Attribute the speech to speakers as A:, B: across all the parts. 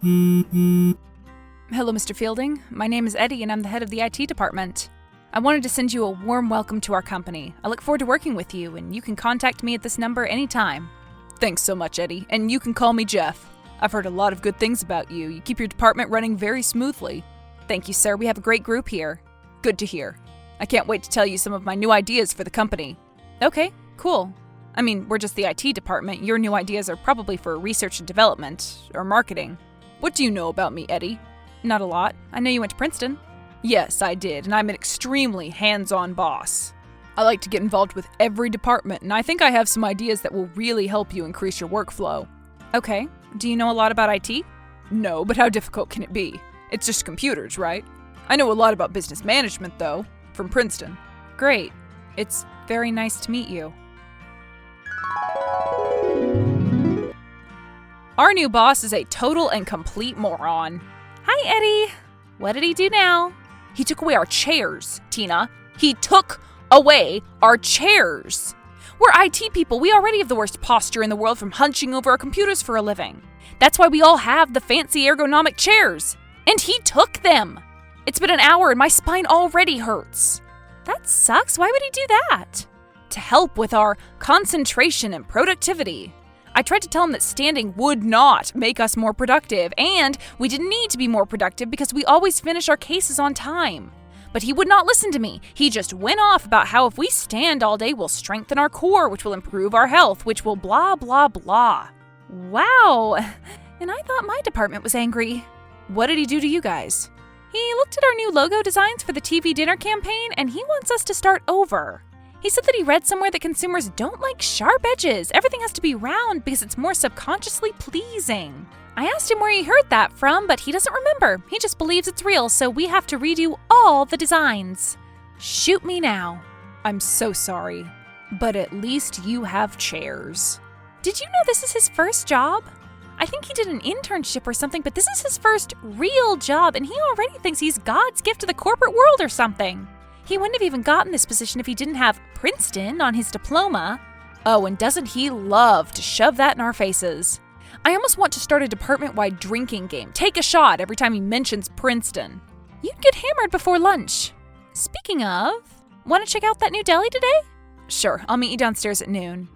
A: Hello, Mr. Fielding. My name is Eddie, and I'm the head of the IT department. I wanted to send you a warm welcome to our company. I look forward to working with you, and you can contact me at this number anytime. Thanks so much, Eddie, and you can call me Jeff. I've heard a lot of good things about you. You keep your department running very smoothly. Thank you, sir. We have a great group here. Good to hear. I can't wait to tell you some of my new ideas for the company. Okay, cool. I mean, we're just the IT department. Your new ideas are probably for research and development, or marketing. What do you know about me, Eddie? Not a lot. I know you went to Princeton. Yes, I did, and I'm an extremely hands-on boss. I like to get involved with every department, and I think I have some ideas that will really help you increase your workflow. Okay. Do you know a lot about IT? No, but how difficult can it be? It's just computers, right? I know a lot about business management, though, from Princeton. Great. It's very nice to meet you. Our new boss is a total and complete moron. Hi, Eddie. What did he do now? He took away our chairs, Tina. He took away our chairs. We're IT people. We already have the worst posture in the world from hunching over our computers for a living. That's why we all have the fancy ergonomic chairs. And he took them. It's been an hour and my spine already hurts. That sucks. Why would he do that? To help with our concentration and productivity. I tried to tell him that standing would not make us more productive, and we didn't need to be more productive because we always finish our cases on time. But he would not listen to me. He just went off about how if we stand all day, we'll strengthen our core, which will improve our health, which will blah, blah, blah. Wow. And I thought my department was angry. What did he do to you guys? He looked at our new logo designs for the TV dinner campaign, and he wants us to start over. He said that he read somewhere that consumers don't like sharp edges. Everything has to be round because it's more subconsciously pleasing. I asked him where he heard that from, but he doesn't remember. He just believes it's real, so we have to redo all the designs. Shoot me now. I'm so sorry, but at least you have chairs. Did you know this is his first job? I think he did an internship or something, but this is his first real job, and he already thinks he's God's gift to the corporate world or something. He wouldn't have even gotten this position if he didn't have Princeton on his diploma. Oh, and doesn't he love to shove that in our faces? I almost want to start a department-wide drinking game. Take a shot every time he mentions Princeton. You'd get hammered before lunch. Speaking of, want to check out that new deli today? Sure, I'll meet you downstairs at noon.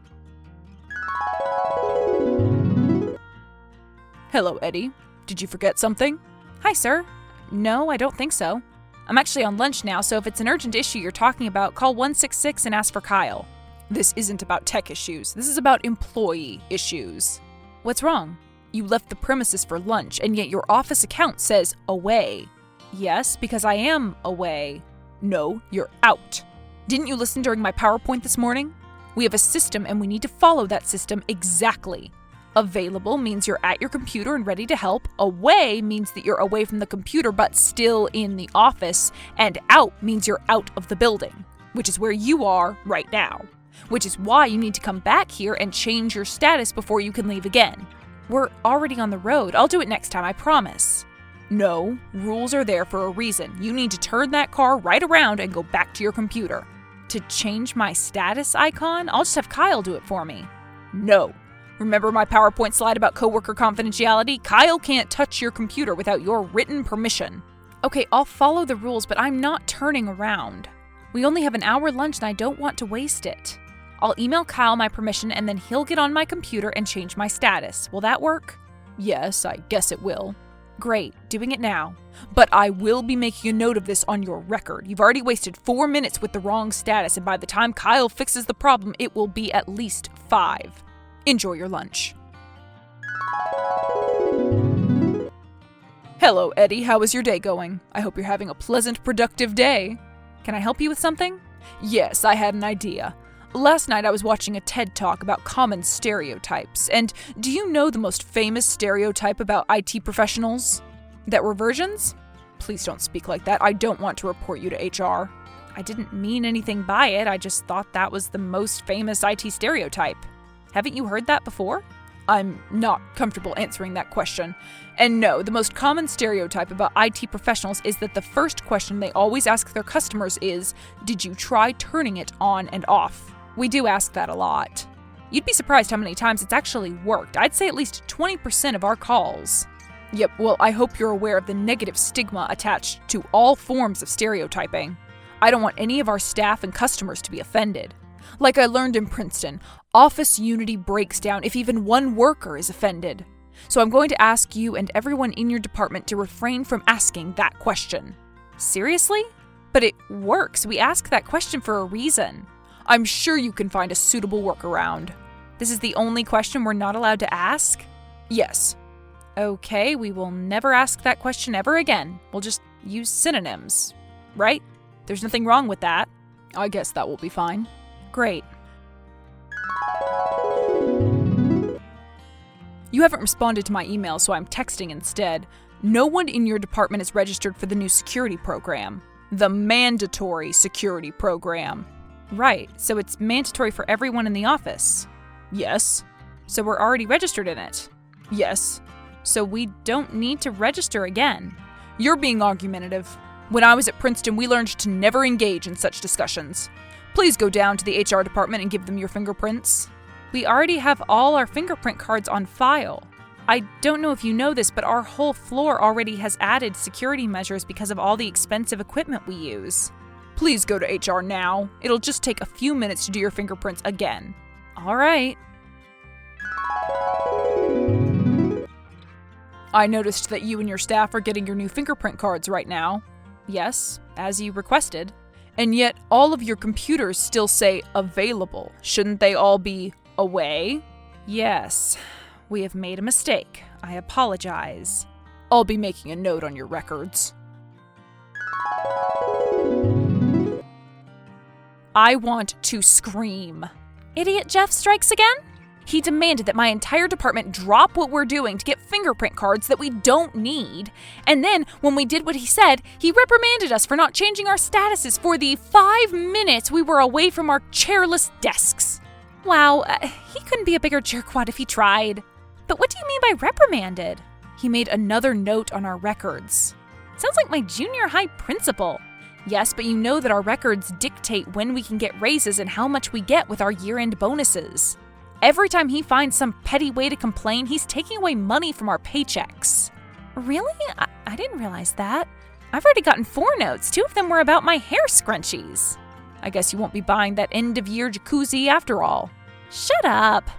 A: Hello, Eddie. Did you forget something? Hi, sir. No, I don't think so. I'm actually on lunch now, so if it's an urgent issue you're talking about, call 166 and ask for Kyle. This isn't about tech issues. This is about employee issues. What's wrong? You left the premises for lunch, and yet your office account says away. Yes, because I am away. No, you're out. Didn't you listen during my PowerPoint this morning? We have a system, and we need to follow that system exactly. Available means you're at your computer and ready to help. Away means that you're away from the computer but still in the office. And out means you're out of the building, which is where you are right now. Which is why you need to come back here and change your status before you can leave again. We're already on the road. I'll do it next time, I promise. No, rules are there for a reason. You need to turn that car right around and go back to your computer. To change my status icon, I'll just have Kyle do it for me. No. Remember my PowerPoint slide about coworker confidentiality? Kyle can't touch your computer without your written permission. Okay, I'll follow the rules, but I'm not turning around. We only have an hour lunch and I don't want to waste it. I'll email Kyle my permission and then he'll get on my computer and change my status. Will that work? Yes, I guess it will. Great, doing it now. But I will be making a note of this on your record. You've already wasted 4 minutes with the wrong status, and by the time Kyle fixes the problem, it will be at least 5. Enjoy your lunch. Hello, Eddie. How is your day going? I hope you're having a pleasant, productive day. Can I help you with something? Yes, I had an idea. Last night I was watching a TED Talk about common stereotypes, and do you know the most famous stereotype about IT professionals? That we're virgins? Please don't speak like that. I don't want to report you to HR. I didn't mean anything by it. I just thought that was the most famous IT stereotype. Haven't you heard that before? I'm not comfortable answering that question. And no, the most common stereotype about IT professionals is that the first question they always ask their customers is, did you try turning it on and off? We do ask that a lot. You'd be surprised how many times it's actually worked. I'd say at least 20% of our calls. Yep, well, I hope you're aware of the negative stigma attached to all forms of stereotyping. I don't want any of our staff and customers to be offended. Like I learned in Princeton, office unity breaks down if even one worker is offended. So I'm going to ask you and everyone in your department to refrain from asking that question. Seriously? But it works. We ask that question for a reason. I'm sure you can find a suitable workaround. This is the only question we're not allowed to ask? Yes. Okay, we will never ask that question ever again. We'll just use synonyms, right? There's nothing wrong with that. I guess that will be fine. Great. You haven't responded to my email, so I'm texting instead. No one in your department is registered for the new security program. The mandatory security program. Right, so it's mandatory for everyone in the office. Yes. So we're already registered in it. Yes. So we don't need to register again. You're being argumentative. When I was at Princeton, we learned to never engage in such discussions. Please go down to the HR department and give them your fingerprints. We already have all our fingerprint cards on file. I don't know if you know this, but our whole floor already has added security measures because of all the expensive equipment we use. Please go to HR now. It'll just take a few minutes to do your fingerprints again. All right. I noticed that you and your staff are getting your new fingerprint cards right now. Yes, as you requested. And yet, all of your computers still say available. Shouldn't they all be away? Yes, we have made a mistake. I apologize. I'll be making a note on your records. I want to scream. Idiot Jeff strikes again? He demanded that my entire department drop what we're doing to get fingerprint cards that we don't need. And then, when we did what he said, he reprimanded us for not changing our statuses for the 5 minutes we were away from our chairless desks. Wow, he couldn't be a bigger jerkwad if he tried. But what do you mean by reprimanded? He made another note on our records. Sounds like my junior high principal. Yes, but you know that our records dictate when we can get raises and how much we get with our year-end bonuses. Every time he finds some petty way to complain, he's taking away money from our paychecks. Really? I didn't realize that. I've already gotten 4 notes. 2 of them were about my hair scrunchies. I guess you won't be buying that end-of-year jacuzzi after all. Shut up.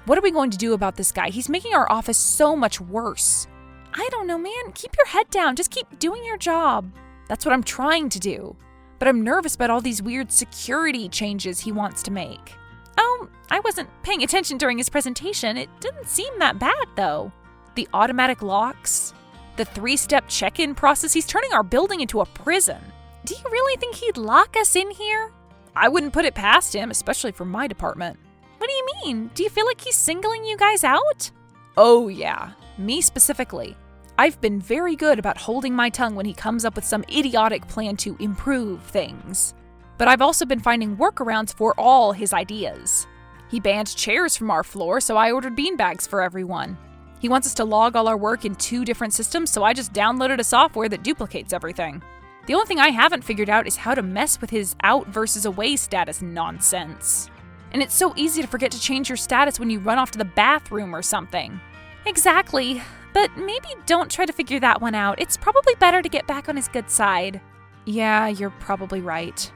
A: What are we going to do about this guy? He's making our office so much worse. I don't know, man. Keep your head down. Just keep doing your job. That's what I'm trying to do. But I'm nervous about all these weird security changes he wants to make. Oh, I wasn't paying attention during his presentation. It didn't seem that bad, though. The automatic locks, the 3-step check-in process. He's turning our building into a prison. Do you really think he'd lock us in here? I wouldn't put it past him, especially for my department. What do you mean? Do you feel like he's singling you guys out? Oh, yeah. Me specifically. I've been very good about holding my tongue when he comes up with some idiotic plan to improve things. But I've also been finding workarounds for all his ideas. He banned chairs from our floor, so I ordered beanbags for everyone. He wants us to log all our work in 2 different systems, so I just downloaded a software that duplicates everything. The only thing I haven't figured out is how to mess with his out versus away status nonsense. And it's so easy to forget to change your status when you run off to the bathroom or something. Exactly, but maybe don't try to figure that one out. It's probably better to get back on his good side. Yeah, you're probably right.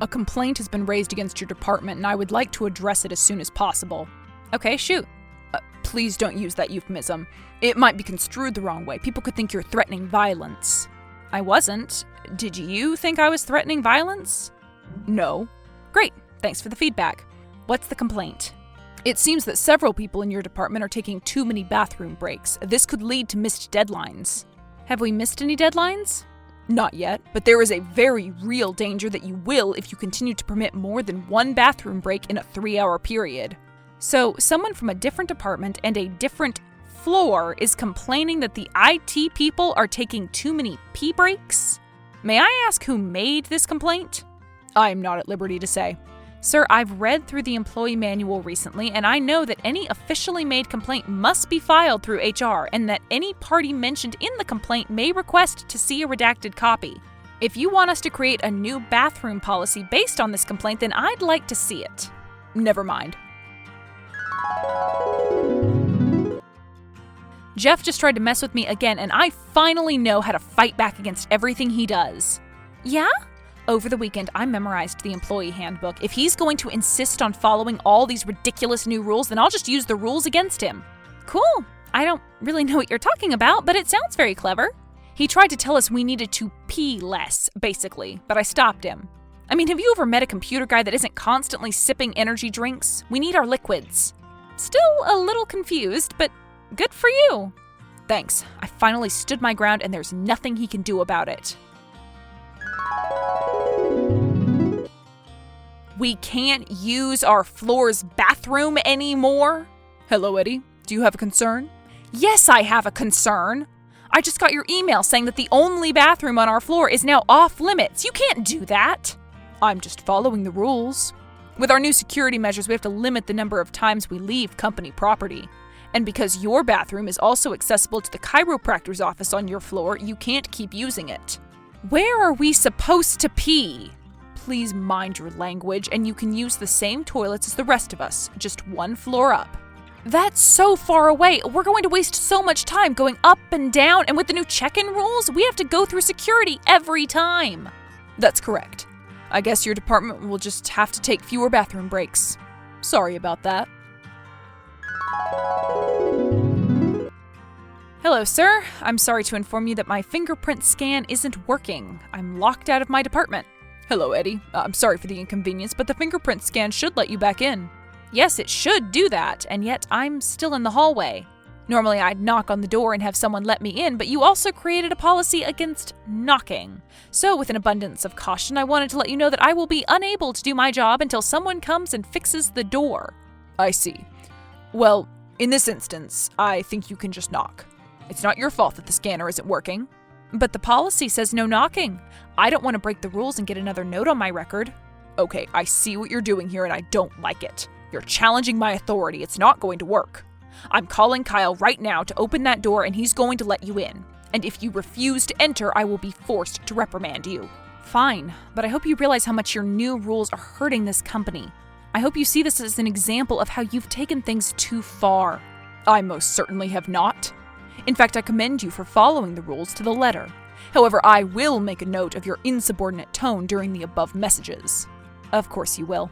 A: A complaint has been raised against your department, and I would like to address it as soon as possible. Okay, shoot. Please don't use that euphemism. It might be construed the wrong way. People could think you're threatening violence. I wasn't. Did you think I was threatening violence? No. Great. Thanks for the feedback. What's the complaint? It seems that several people in your department are taking too many bathroom breaks. This could lead to missed deadlines. Have we missed any deadlines? Not yet, but there is a very real danger that you will if you continue to permit more than 1 bathroom break in a 3-hour period. So, someone from a different department and a different floor is complaining that the IT people are taking too many pee breaks? May I ask who made this complaint? I'm not at liberty to say. Sir, I've read through the employee manual recently, and I know that any officially made complaint must be filed through HR, and that any party mentioned in the complaint may request to see a redacted copy. If you want us to create a new bathroom policy based on this complaint, then I'd like to see it. Never mind. Jeff just tried to mess with me again, and I finally know how to fight back against everything he does. Yeah? Over the weekend, I memorized the employee handbook. If he's going to insist on following all these ridiculous new rules, then I'll just use the rules against him. Cool. I don't really know what you're talking about, but it sounds very clever. He tried to tell us we needed to pee less, basically, but I stopped him. I mean, have you ever met a computer guy that isn't constantly sipping energy drinks? We need our liquids. Still a little confused, but good for you. Thanks. I finally stood my ground and there's nothing he can do about it. We can't use our floor's bathroom anymore? Hello, Eddie. Do you have a concern? Yes, I have a concern. I just got your email saying that the only bathroom on our floor is now off limits. You can't do that. I'm just following the rules. With our new security measures, we have to limit the number of times we leave company property. And because your bathroom is also accessible to the chiropractor's office on your floor, you can't keep using it. Where are we supposed to pee? Please mind your language, and you can use the same toilets as the rest of us, just one floor up. That's so far away. We're going to waste so much time going up and down, and with the new check-in rules, we have to go through security every time. That's correct. I guess your department will just have to take fewer bathroom breaks. Sorry about that. Hello, sir. I'm sorry to inform you that my fingerprint scan isn't working. I'm locked out of my department. Hello, Eddie. I'm sorry for the inconvenience, but the fingerprint scan should let you back in. Yes, it should do that, and yet I'm still in the hallway. Normally I'd knock on the door and have someone let me in, but you also created a policy against knocking. So with an abundance of caution, I wanted to let you know that I will be unable to do my job until someone comes and fixes the door. I see. Well, in this instance, I think you can just knock. It's not your fault that the scanner isn't working. But the policy says no knocking. I don't want to break the rules and get another note on my record. Okay, I see what you're doing here and I don't like it. You're challenging my authority. It's not going to work. I'm calling Kyle right now to open that door and he's going to let you in. And if you refuse to enter, I will be forced to reprimand you. Fine, but I hope you realize how much your new rules are hurting this company. I hope you see this as an example of how you've taken things too far. I most certainly have not. In fact, I commend you for following the rules to the letter. However, I will make a note of your insubordinate tone during the above messages. Of course you will.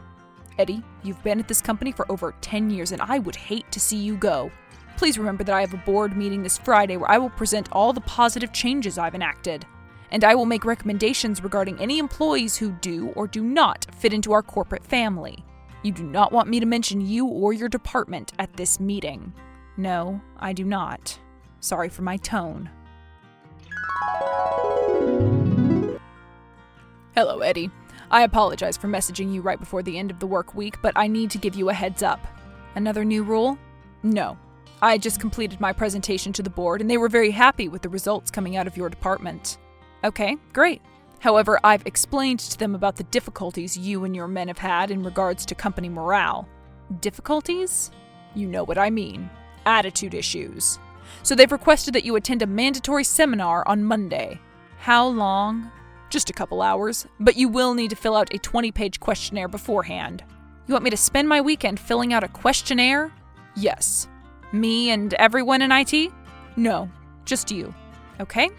A: Eddie, you've been at this company for over 10 years and I would hate to see you go. Please remember that I have a board meeting this Friday where I will present all the positive changes I've enacted. And I will make recommendations regarding any employees who do or do not fit into our corporate family. You do not want me to mention you or your department at this meeting. No, I do not. Sorry for my tone. Hello, Eddie. I apologize for messaging you right before the end of the work week, but I need to give you a heads up. Another new rule? No. I just completed my presentation to the board, and they were very happy with the results coming out of your department. Okay, great. However, I've explained to them about the difficulties you and your men have had in regards to company morale. Difficulties? You know what I mean. Attitude issues. So they've requested that you attend a mandatory seminar on Monday. How long? Just a couple hours, but you will need to fill out a 20-page questionnaire beforehand. You want me to spend my weekend filling out a questionnaire? Yes. Me and everyone in IT? No, just you. Okay?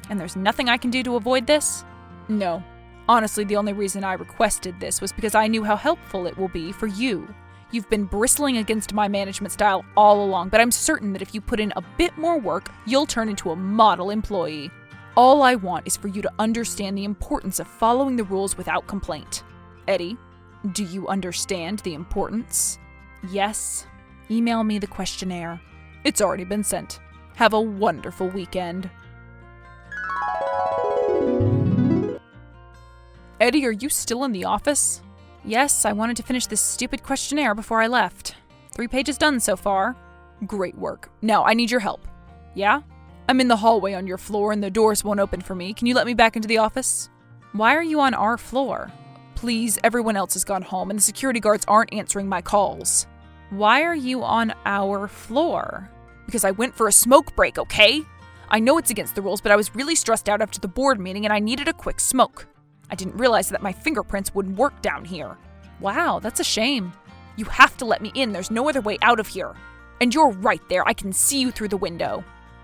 A: And there's nothing I can do to avoid this? No. Honestly, the only reason I requested this was because I knew how helpful it will be for you. You've been bristling against my management style all along, but I'm certain that if you put in a bit more work, you'll turn into a model employee. All I want is for you to understand the importance of following the rules without complaint. Eddie, do you understand the importance? Yes. Email me the questionnaire. It's already been sent. Have a wonderful weekend. Eddie, are you still in the office? Yes, I wanted to finish this stupid questionnaire before I left. 3 pages done so far. Great work. Now, I need your help. Yeah? I'm in the hallway on your floor and the doors won't open for me. Can you let me back into the office? Why are you on our floor? Please, everyone else has gone home and the security guards aren't answering my calls. Why are you on our floor? Because I went for a smoke break, okay? I know it's against the rules, but I was really stressed out after the board meeting and I needed a quick smoke. I didn't realize that my fingerprints wouldn't work down here. Wow, that's a shame. You have to let me in. There's no other way out of here. And you're right there. I can see you through the window.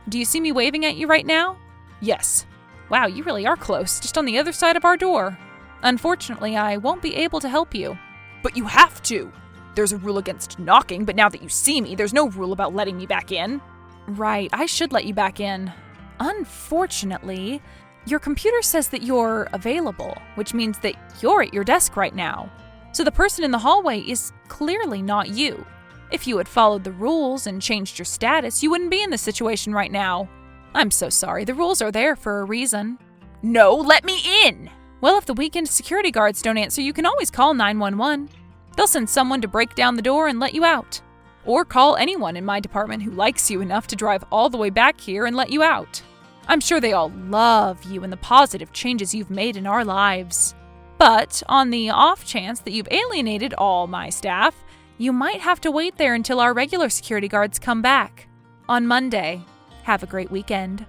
A: Do you see me waving at you right now? Yes. Wow, you really are close, just on the other side of our door. Unfortunately, I won't be able to help you. But you have to! There's a rule against knocking, but now that you see me, there's no rule about letting me back in. Right, I should let you back in. Unfortunately, your computer says that you're available, which means that you're at your desk right now. So the person in the hallway is clearly not you. If you had followed the rules and changed your status, you wouldn't be in this situation right now. I'm so sorry, the rules are there for a reason. No, let me in! Well, if the weekend security guards don't answer, you can always call 911. They'll send someone to break down the door and let you out. Or call anyone in my department who likes you enough to drive all the way back here and let you out. I'm sure they all love you and the positive changes you've made in our lives. But on the off chance that you've alienated all my staff, you might have to wait there until our regular security guards come back. On Monday. Have a great weekend.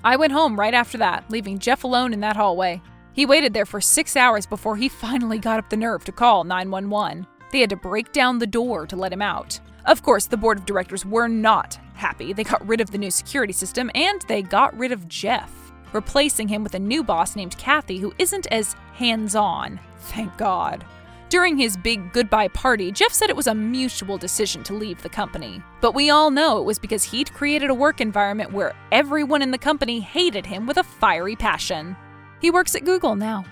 A: I went home right after that, leaving Jeff alone in that hallway. He waited there for 6 hours before he finally got up the nerve to call 911. They had to break down the door to let him out. Of course, the board of directors were not happy. They got rid of the new security system, and they got rid of Jeff, replacing him with a new boss named Kathy who isn't as hands-on. Thank God. During his big goodbye party, Jeff said it was a mutual decision to leave the company. But we all know it was because he'd created a work environment where everyone in the company hated him with a fiery passion. He works at Google now.